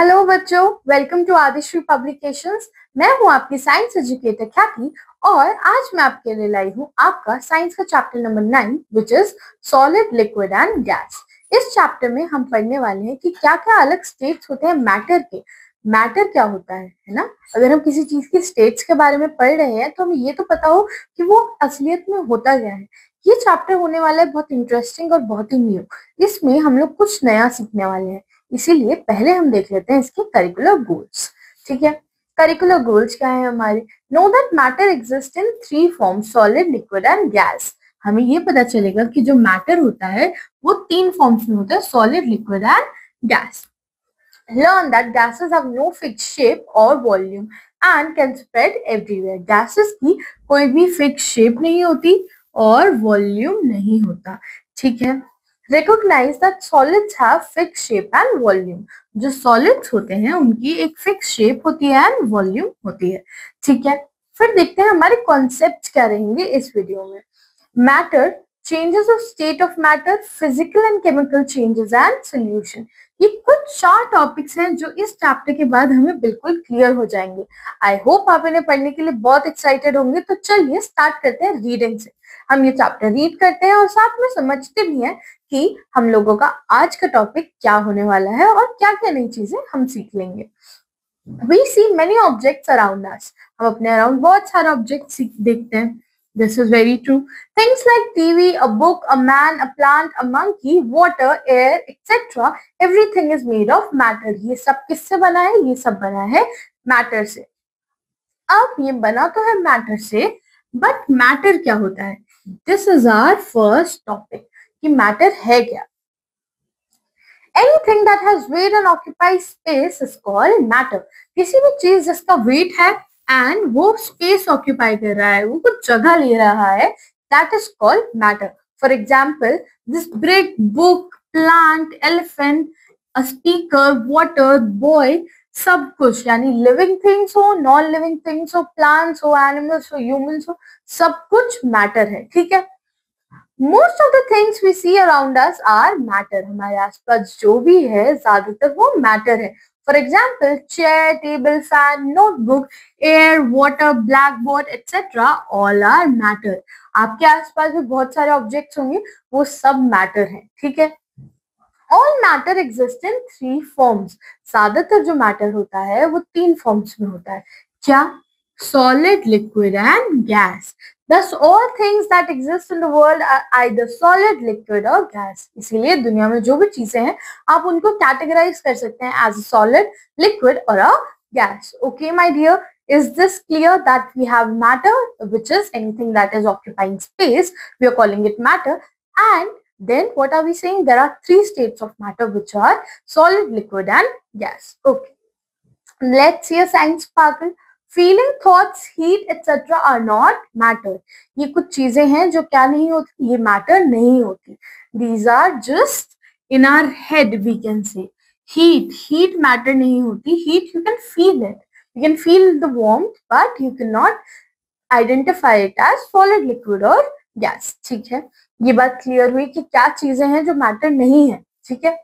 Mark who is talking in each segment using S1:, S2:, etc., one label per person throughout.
S1: Hello बच्चों, welcome to Adishree publications. मैं हूं आपकी साइंस एजुकेटर ख्याति और आज मैं आपके लिए लाई हूं आपका साइंस का chapter number 9 which is solid, liquid and gas. इस चैप्टर में हम पढ़ने वाले हैं कि क्या क्या अलग स्टेट्स होते हैं मैटर के। मैटर क्या होता है ना। अगर हम किसी चीज की स्टेट्स के बारे में पढ़ रहे हैं तो हमें ये तो पता हो कि वो असलियत में होता क्या है। ये चैप्टर होने वाला है बहुत इंटरेस्टिंग और बहुत ही न्यू। इसमें हम लोग कुछ नया सीखने वाले हैं, इसीलिए पहले हम देख लेते हैं इसके करिकुलर गोल्स। ठीक है, करिकुलर गोल्स क्या है हमारे। Know that matter exist in 3 forms, solid, liquid and gas. हमें ये पता चलेगा कि जो मैटर होता है वो 3 फॉर्म्स में होता है, solid, liquid and gas. Learn that gases have no fixed shape or volume and can spread everywhere. Gases की कोई भी फिक्स शेप नहीं होती और वॉल्यूम नहीं होता। ठीक है, recognize that solids have fixed shape and volume. जो सॉलिड्स होते हैं उनकी एक फिक्स शेप होती है एंड वॉल्यूम होती है। ठीक है, फिर देखते हैं हमारे कॉन्सेप्ट क्या रहेंगे इस वीडियो में। Matter, changes of state of matter, physical and chemical changes and solution. ये कुछ 4 टॉपिक्स हैं जो इस चैप्टर के बाद हमें बिल्कुल क्लियर हो जाएंगे। आई होप आप इन्हें पढ़ने के लिए बहुत एक्साइटेड होंगे। तो चलिए स्टार्ट करते हैं रीडिंग से। हम ये चैप्टर रीड करते हैं और साथ में समझते भी हैं कि हम लोगों का आज का टॉपिक क्या होने वाला है और क्या क्या नई चीजें हम सीख लेंगे। We see many objects around us. हम अपने अराउंड बहुत सारे ऑब्जेक्ट देखते हैं। This is very true. Things like TV, a book, a man, a plant, a monkey, water, air, etc. Everything is made of matter. ये सब किससे बना है? ये सब बना है मैटर से। अब ये बना तो है मैटर से, बट मैटर क्या होता है? This is our first topic कि मैटर है क्या। Anything that has weight and occupies space is called matter. किसी भी चीज जिसका weight है एंड वो स्पेस ऑक्यूपाई कर रहा है, वो कुछ जगह ले रहा है, that is called matter. For example, this brick, book, plant, elephant, a speaker, water, boy, सब कुछ यानी लिविंग थिंग्स हो, नॉन लिविंग थिंग्स हो, प्लांट्स हो, एनिमल्स हो, ह्यूमंस हो, सब कुछ मैटर है। ठीक है, most of the things we see around us are matter. हमारे आसपास जो भी है ज्यादातर वो मैटर है। For example, chair, table, fan, notebook, air, water, black board etcetera all are matter. आपके आसपास भी बहुत सारे ऑब्जेक्ट्स होंगे, वो सब मैटर है। ठीक है, all matter exist in 3 forms. ज्यादातर जो मैटर होता है वो 3 फॉर्म्स में होता है। क्या? solid, liquid and gas. Thus all things that exist in the world are either solid, liquid or gas. इसीलिए दुनिया में जो भी चीजें हैं आप उनको कैटेगराइज कर सकते हैं as a solid, liquid or a gas. Okay my dear, is this clear that we have matter, which is anything that is occupying space, we are calling it matter, and then what are we saying? There are 3 states of matter which are solid, liquid and gas. Okay, let's see a science sparkle. Feeling, thoughts, heat etcetera are not matter. ये कुछ चीजें हैं जो क्या नहीं होती, ये matter नहीं होती। These are just in our head, we can say. Heat matter नहीं होती। Heat you can feel it, you can feel the warmth, but you can not identify it as solid, liquid और gas. ठीक है, ये बात clear हुई कि क्या चीजें हैं जो मैटर नहीं है। ठीक है,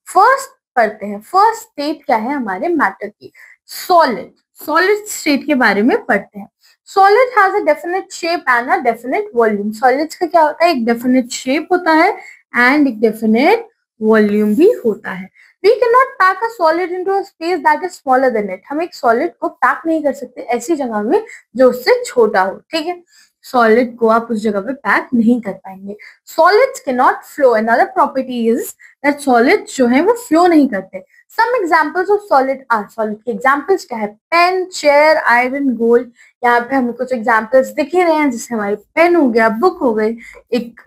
S1: फर्स्ट पढ़ते हैं, फर्स्ट स्टेट क्या है हमारे मैटर की। सॉलिड, सॉलिड स्टेट के बारे में पढ़ते हैं। Solid has a definite shape and a definite volume. Solids का क्या होता है? एक डेफिनेट शेप होता है एंड एक डेफिनेट वॉल्यूम भी होता है। We cannot pack a solid into a space that is smaller than it. हम एक सॉलिड को पैक नहीं कर सकते ऐसी जगह में जो उससे छोटा हो। ठीक है, सॉलिड को आप उस जगह पे पैक नहीं कर पाएंगे। Solids can not flow. Another property is that solids जो है वो फ्लो नहीं करते। Some examples of solid are, solid के एग्जांपल्स क्या है? Pen, chair, iron, gold. यहाँ पे हमें कुछ एग्जांपल्स दिख ही रहे हैं, जैसे हमारी पेन हो गया, बुक हो गई, एक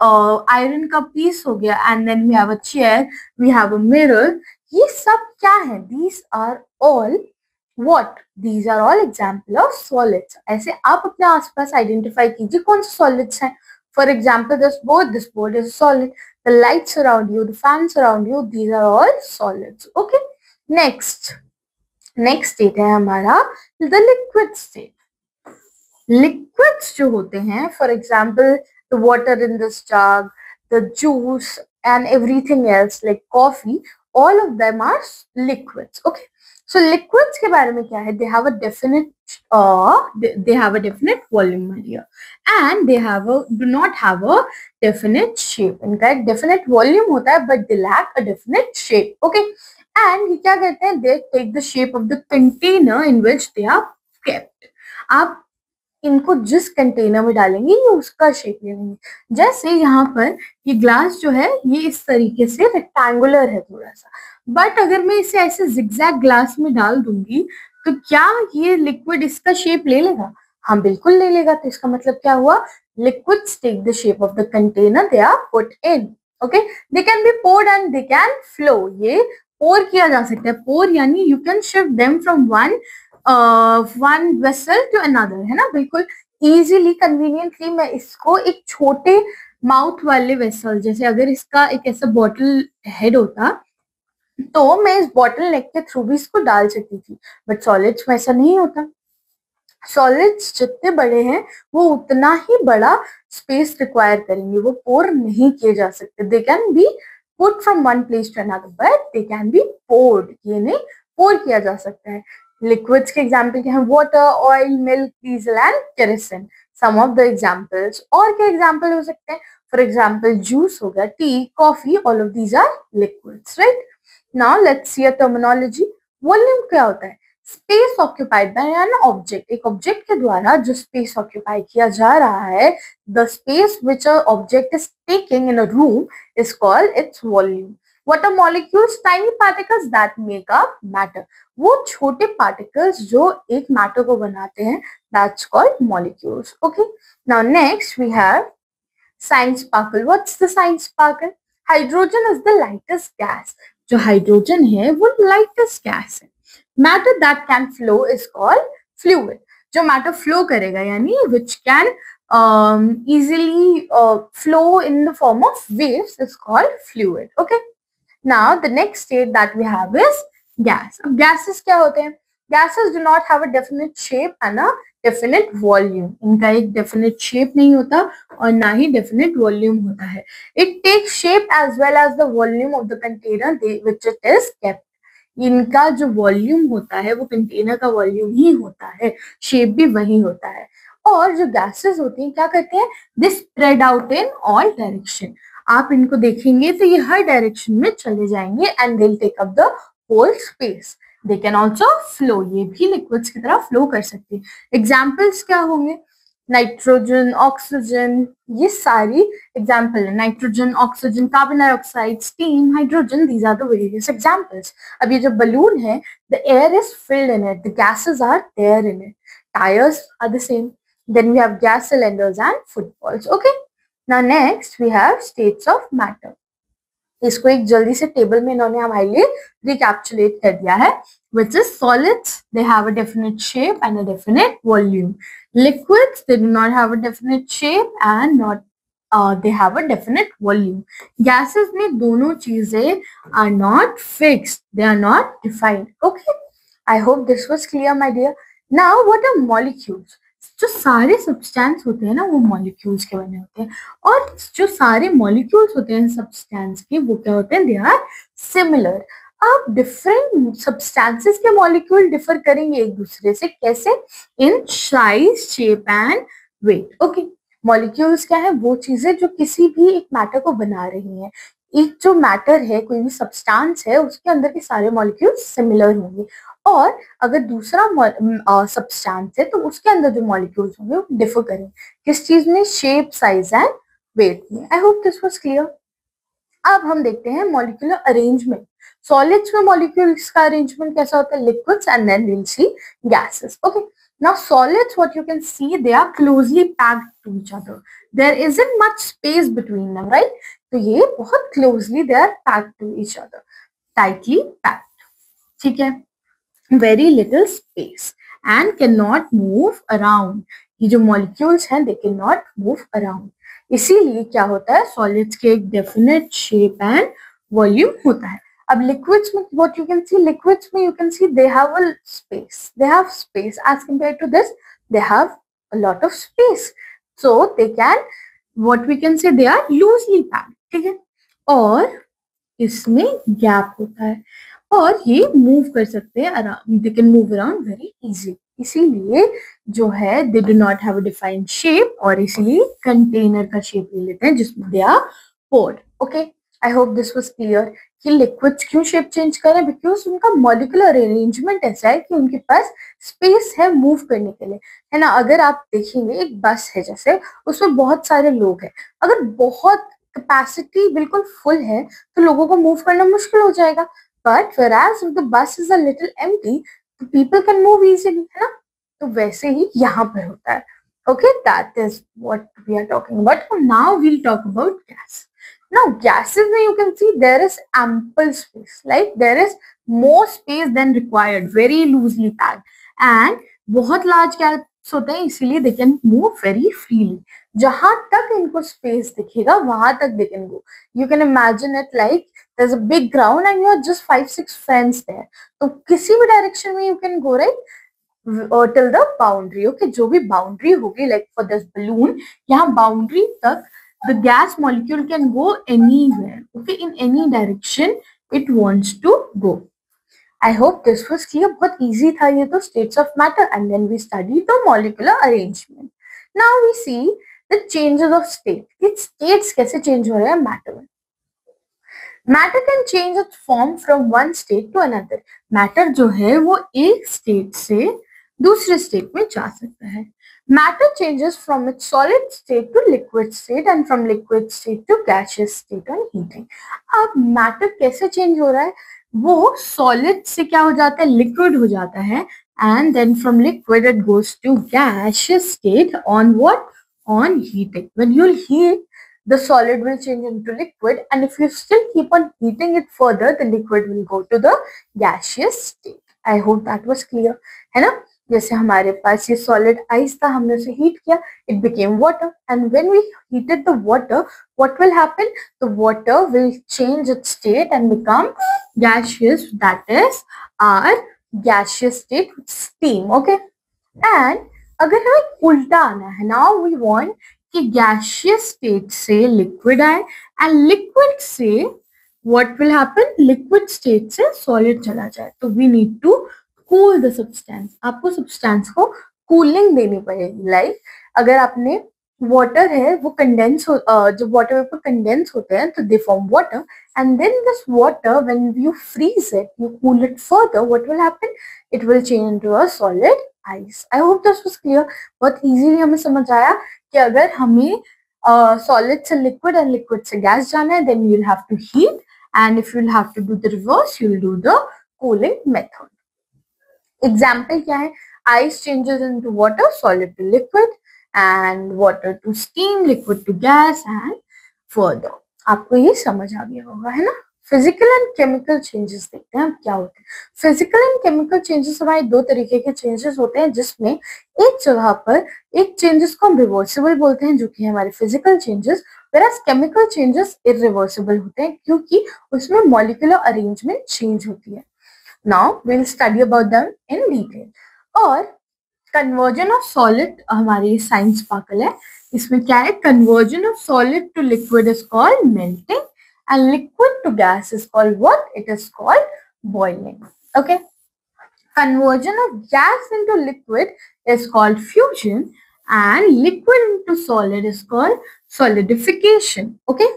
S1: आयरन का पीस हो गया, and then we have a chair, we have a mirror. ये सब क्या है? These are all what? These are all example of solids. ऐसे आप अपने आसपास आइडेंटिफाई कीजिए कौन से solids हैं। For example, this board is a solid. The lights around you, the fans around you, these are all solids. Okay. Next state है हमारा the liquid state. Liquids जो होते हैं, for example, the water in this jug, the juice and everything else like coffee, all of them are liquids. Okay, so liquids के बारे में क्या है, they have a definite volume my dear, and they do not have a definite shape. इनका एक definite volume होता है but they lack a definite shape. Okay, and ये क्या कहते हैं, they take the shape of the container in which they are kept. आप इनको जिस कंटेनर में डालेंगे ये उसका शेप ले लेंगे। जैसे यहाँ पर ये ग्लास जो है ये इस तरीके से रेक्टेंगुलर है थोड़ा सा, बट अगर मैं इसे ऐसे जिगजैग ग्लास में डाल दूंगी तो क्या ये लिक्विड इसका शेप ले लेगा? हाँ, बिल्कुल ले लेगा। तो इसका मतलब क्या हुआ, liquids take the shape of the container they are put in. Okay, they can be poured and they can flow. ये पोर किया जा सकता है। पोर यानी you can shift them from one vessel to another, है ना, बिल्कुल easily conveniently. मैं इसको एक छोटे माउथ वाले वेसल, जैसे अगर इसका एक ऐसा बॉटल हेड होता तो मैं इस बॉटल नेक के थ्रू भी इसको डाल सकती थी, बट सॉलिड्स में ऐसा नहीं होता। सॉलिड्स जितने बड़े हैं वो उतना ही बड़ा स्पेस रिक्वायर करेंगे, वो पोर नहीं किए जा सकते। They can be put from one place to another but they can be poured, ये नहीं पोर किया जा सकता है। लिक्विड्स के एग्जाम्पल क्या है, water, oil, milk, diesel and kerosene, some of the examples. और क्या एग्जाम्पल हो सकते हैं, फॉर एग्जाम्पल जूस हो गया, tea, coffee, all of these are liquids, right. Now let's see a terminology. Volume क्या होता है, space occupied by an object, एक ऑब्जेक्ट के द्वारा जो स्पेस ऑक्यूपाई किया जा रहा है, the space which a object is taking in a room is called its volume. What are molecules? Tiny particles that make up matter. वो छोटे particles जो एक matter को बनाते हैं, that's called molecules. Okay. Now next we have science sparkle. What's the science sparkle? Hydrogen is the lightest gas. जो hydrogen है वो lightest gas है. Matter that can flow is called fluid. जो matter flow करेगा यानी which can easily flow in the form of waves is called fluid. Okay. Now the next state that we have is gas. अब gases क्या होते हैं? Gases do not have a definite shape and a definite volume. इनका एक definite shape नहीं होता और ना ही definite volume होता है. It takes shape as well as the volume of the container which it is kept. इनका जो वॉल्यूम होता है वो कंटेनर का वॉल्यूम ही होता है, शेप भी वही होता है। और जो गैसेस होती हैं क्या करते हैं, they spread out in all direction. आप इनको देखेंगे तो ये हर डायरेक्शन में चले जाएंगे and they will take up the whole space. They can also flow, ये भी लिक्विड्स की तरह फ्लो कर सकते हैं। एग्जाम्पल्स क्या होंगे, नाइट्रोजन, ऑक्सीजन, ये सारी एग्जाम्पल है। Nitrogen, oxygen, carbon dioxide, steam, hydrogen, these are the various examples. अब ये जो बलून है, the air is filled in it, the gases are there in it, tyres are the same, then we have gas cylinders and footballs. Okay, now next we have states of matter. इसको एक जल्दी से table में इन्होंने हमारे लिए recapitulate कर दिया है, which is solids, they have a definite shape and a definite volume. Liquids, they do not have a definite shape and they have a definite volume. Gases में दोनों चीजें are not fixed, they are not defined. Okay, I hope this was clear, my dear. Now, what are molecules? जो सारे substance होते हैं ना वो molecules के बने होते हैं, और जो सारे मॉलिक्यूल्स होते हैं सब्सटेंस के वो क्या होते हैं, दे आर सिमिलर। अब डिफरेंट सब्सटेंसेस के मॉलिक्यूल डिफर करेंगे एक दूसरे से, कैसे, in size, shape and weight. Okay, molecules क्या है, वो चीजें जो किसी भी एक मैटर को बना रही हैं। एक जो मैटर है, कोई भी सब्सटेंस है, उसके अंदर के सारे मॉलिक्यूल्स सिमिलर होंगे, और अगर दूसरा सब्सटेंस है तो उसके अंदर जो मॉलिक्यूल्स होंगे वो डिफर करेंगे, किस चीज में, शेप, साइज एंड वेट में। I hope this was clear. अब हम देखते हैं मॉलिक्यूलर अरेंजमेंट। सॉलिड्स में मॉलिक्यूल्स का अरेंजमेंट कैसा होता है, liquids, and then we will see gases. Okay, now solids, what you can see, they are closely packed to each other, there isn't much space between them, right. तो ये बहुत closely they are packed to each other, tightly packed, ठीक है, very little space and cannot move around. ये जो molecules हैं they cannot move around. इसीलिए क्या होता है, solids के एक definite shape and volume होता है। अब liquids में what you can see, liquids में you can see they have a space, they have space as compared to this, they have a lot of space, so they can, what we can say, they are loosely packed, ठीक है। और इसमें gap होता है और ये move कर सकते हैं, they can move around very easy. इसीलिए जो है they do not have a defined shape और इसीलिए कंटेनर का शेप ले लेते हैं जिसमें they are poured. Okay, I hope this was clear कि लिक्विड्स क्यों शेप चेंज करें, बिकॉज उनका मॉलिक्यूलर अरेंजमेंट ऐसा है कि उनके पास स्पेस है मूव करने के लिए, है ना। अगर आप देखेंगे एक बस है जैसे, उसमें बहुत सारे लोग हैं, अगर बहुत कैपेसिटी बिल्कुल फुल है तो लोगों को मूव करना मुश्किल हो जाएगा, but whereas if the bus is a little empty the people can move easily, है ना। तो वैसे ही यहाँ पर होता है। Okay, that is what we are talking about. Now we'll talk about gas. Now gases में you can see there is ample space, like there is more space than required, very loosely packed, and बहुत large gas होते हैं इसीलिए they can move very freely. जहां तक इनको space दिखेगा वहां तक they can go. You can imagine it like there's a big ground and you're just 5-6 friends there. तो किसी भी डायरेक्शन में you can go, right? Till the boundary. Okay, जो भी boundary होगी like for this balloon, यहाँ boundary तक the gas molecule can go anywhere. Okay, in any direction it wants to go. I hope this was clear. बहुत easy था ये तो states of matter, and then we studied the molecular arrangement. Now we see the changes of state. कि states कैसे change हो रहे हैं matter में. Matter can change its form from one state to another. Matter जो है वो एक स्टेट से दूसरे स्टेट में जा सकता है। Matter changes from its solid state to liquid state and from liquid state to gaseous state on heating. अब मैटर कैसे चेंज हो रहा है, वो सॉलिड से क्या हो जाता है, लिक्विड हो जाता है, and then from liquid it goes to gaseous state on what, on heating. When you will heat the solid will change into liquid, and if you still keep on heating it further the liquid will go to the gaseous state. I hope that was clear, है ना। जैसे हमारे पास ये solid ice था, हमने उसे heat किया, it became water, and when we heated the water what will happen, the water will change its state and become gaseous, that is our gaseous state steam. Okay, and अगर हमें उल्टा आना है, now we want कि gaseous state से liquid आए and liquid से what will happen, liquid state से सॉलिड चला जाए, तो we need to cool the substance. आपको सब्सटेंस को कूलिंग देनी पड़ेगी। लाइक अगर आपने वाटर है वो कंडेंस हो, जब वाटर वेपर कंडेंस होते हैं तो they form water, and then this water when you freeze it, you cool it further, what will happen, it will change into a solid ice. I hope this was clear. बहुत easily हमें समझ आया कि अगर हमें solid से liquid and liquid से gas जाना है then you will have to heat, and if you will have to do the reverse you will do the cooling method. Example क्या है, ice changes into water, solid to liquid, and water to steam, liquid to gas and further. आपको ये समझ आ गया होगा, है ना। Physical and chemical changes देखते हैं अब क्या होते हैं। फिजिकल एंड केमिकल चेंजेस हमारे दो तरीके के चेंजेस होते हैं, जिसमें एक जगह पर एक चेंजेस को हम रिवर्सिबल बोलते हैं जो कि हमारे physical changes, whereas chemical changes irreversible होते हैं क्योंकि उसमें मॉलिक्यूलर अरेंजमेंट चेंज होती है। Now we will study about them in detail. और कन्वर्जन ऑफ सॉलिड हमारी साइंस पार्कल है, इसमें क्या है, conversion of solid to liquid is called melting and liquid to gas is called what? It is called boiling. Okay, conversion of gas into liquid is called fusion, and liquid into solid is called solidification. Okay,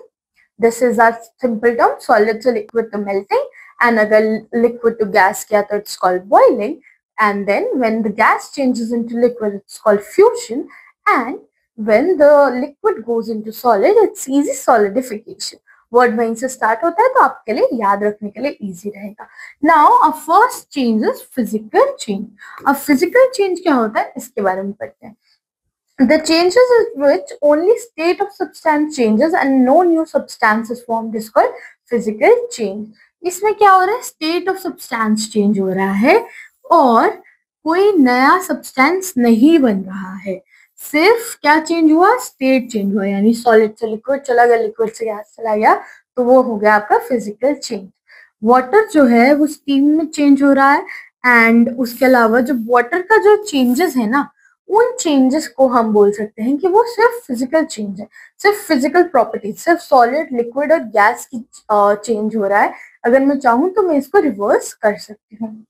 S1: this is our simple term, solid to liquid to melting, and agar liquid to gas kiya to it's called boiling, and then when the gas changes into liquid it's called fusion, and when the liquid goes into solid it's easy solidification. Word वहीं से start होता है तो आपके लिए याद रखने के लिए इजी रहेगा। Now a first change is physical change. अब फिजिकल चेंज क्या होता है इसके बारे में पढ़ते हैं। The changes in which only state of substance changes and no new substance is formed is called physical change. इसमें क्या हो रहा है, स्टेट ऑफ सब्सटेंस चेंज हो रहा है और कोई नया सब्सटेंस नहीं बन रहा है, सिर्फ क्या चेंज हुआ, स्टेट चेंज हुआ, यानी सॉलिड से लिक्विड चला गया, लिक्विड से गैस चला गया, तो वो हो गया आपका फिजिकल चेंज। वाटर जो है वो स्टीम में चेंज हो रहा है, एंड उसके अलावा जो वाटर का जो चेंजेस है ना उन चेंजेस को हम बोल सकते हैं कि वो सिर्फ फिजिकल चेंज है, सिर्फ फिजिकल प्रॉपर्टी, सिर्फ सॉलिड, लिक्विड और गैस की चेंज हो रहा है। अगर मैं चाहूँ तो मैं इसको रिवर्स कर सकती हूँ।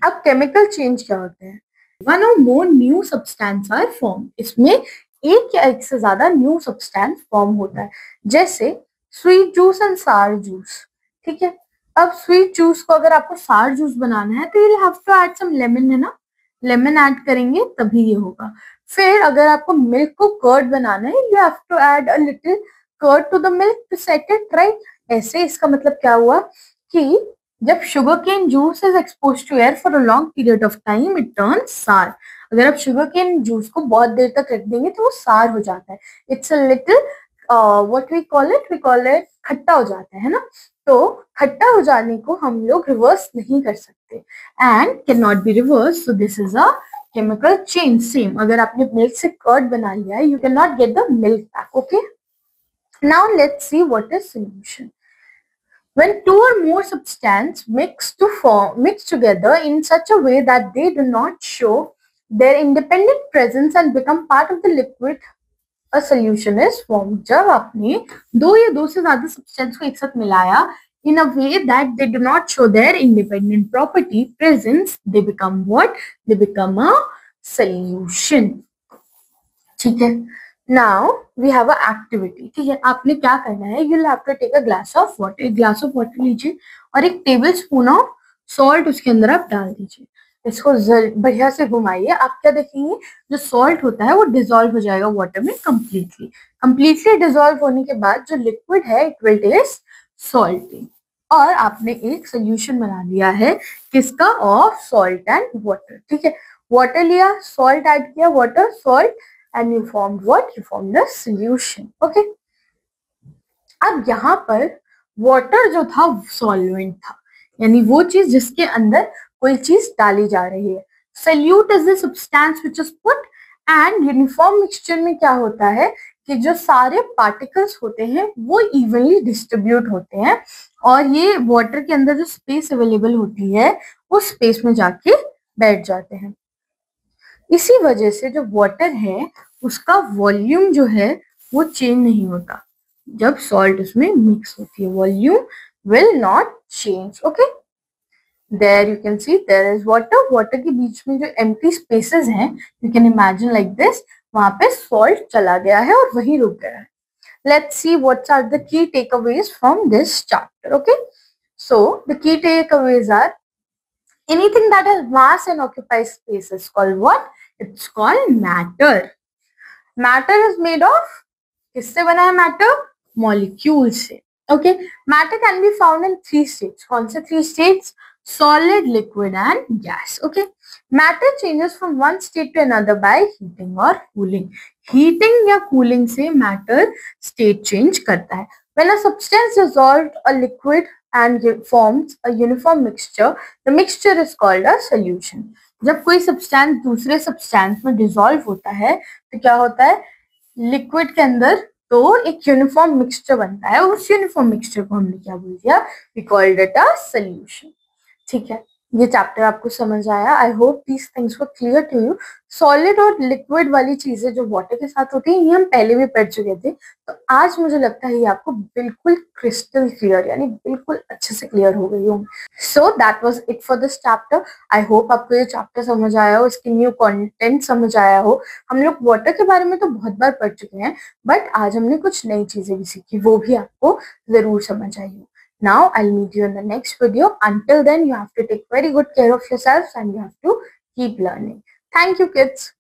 S1: अब केमिकल चेंज क्या होते हैं? वन और more new substance are form. इसमें एक या एक से ज्यादा न्यू सब्सटेंस फॉर्म होता है, जैसे स्वीट जूस एंड सार जूस। ठीक है, अब स्वीट जूस को अगर आपको सार जूस बनाना है तो you have to add some lemon, है ना, लेमन ऐड करेंगे तभी ये होगा। फिर अगर आपको मिल्क को कर्ड बनाना है, you have to add a little curd to the milk to set it right. ऐसे इसका मतलब क्या हुआ कि जब sugar cane juice is expose to air for a long period of time it turns sour. अगर आप शुगर केन जूस को बहुत देर तक रख देंगे तो वो सार हो जाता है। It's a little what we call it खट्टा हो जाता है ना। तो खट्टा हो जाने को हम लोग रिवर्स नहीं कर सकते and can not be reverse, so this is a chemical change. Same अगर आपने मिल्क से कर्ड बना लिया है, you can not get the milk back. Okay, now let's see what is solution. When two or more substances mix together in such a way that they do not show their independent presence and become part of the liquid, a solution is formed. जब आपने दो या दो से ज्यादा substance को एक साथ मिलाया in a way that they do not show their independent property presence, they become what? They become a solution. ठीक है, now we have a activity. ठीक है, आपने क्या करना है, you will have to take a glass of water. एक glass of water लीजिए और एक टेबल स्पून ऑफ सॉल्ट उसके अंदर आप डाल दीजिए। इसको बढ़िया से घुमाइए। आप क्या देखेंगे, जो सॉल्ट होता है वो डिजोल्व हो जाएगा वाटर में कंप्लीटली। कंप्लीटली डिजोल्व होने के बाद जो लिक्विड है इट विल टेस्ट सॉल्टी। और आपने एक सोल्यूशन बना लिया है किसका, ऑफ सॉल्ट एंड वाटर। ठीक है, वाटर लिया, सॉल्ट ऐड किया, water salt and you formed what? You formed a solution. Okay. अब यहाँ पर वाटर जो था सॉल्वेंट था, यानी वो चीज जिसके अंदर कोई चीज डाली जा रही है। Solute is the substance which is put, and uniform mixture में क्या होता है कि जो सारे पार्टिकल्स होते हैं वो इवनली डिस्ट्रीब्यूट होते हैं और ये वाटर के अंदर जो स्पेस अवेलेबल होती है उस स्पेस में जाके बैठ जाते हैं। इसी वजह से जो वाटर है उसका वॉल्यूम जो है वो चेंज नहीं होता जब सॉल्ट उसमें मिक्स होती है। Volume will not change. Okay, there you can see there is water. Water के बीच में जो एम्प्टी स्पेसेस हैं, you can imagine like this, वहां पे सॉल्ट चला गया है और वहीं रुक गया है। Let's see what are the key takeaways from this chapter. Okay, so the key takeaways are anything that has mass and occupies space is called what? It's called matter. Matter is made of, किससे बना है matter? Molecules से. Okay, matter can be found in three states. कौन से three states? Solid, liquid and gas. Okay, matter changes from one state to another by heating or cooling. Heating या cooling से matter state change करता है. When a substance dissolved a liquid and forms a uniform mixture, the mixture is called a solution. जब कोई substance दूसरे substance में dissolve होता है तो क्या होता है, लिक्विड के अंदर तो एक यूनिफॉर्म मिक्सचर बनता है। उस यूनिफॉर्म मिक्सचर को हमने क्या बोल दिया, we called it a solution. ठीक है, ये चैप्टर आपको समझ आया। I hope these things were clear to you. Solid और लिक्विड वाली चीजें जो वाटर के साथ होती है ये हम पहले भी पढ़ चुके थे, तो आज मुझे लगता है ये आपको बिल्कुल क्रिस्टल क्लियर, यानी बिल्कुल अच्छे से क्लियर हो गई होंगी। So that was it for this chapter. I hope आपको ये चैप्टर समझ आया हो, इसकी न्यू कंटेंट समझ आया हो। हम लोग वाटर के बारे में तो बहुत बार पढ़ चुके हैं, बट आज हमने कुछ नई चीजें भी सीखी, वो भी आपको जरूर समझ आई हो। Now I'll meet you in the next video. Until then, you have to take very good care of yourselves and you have to keep learning. Thank you, kids.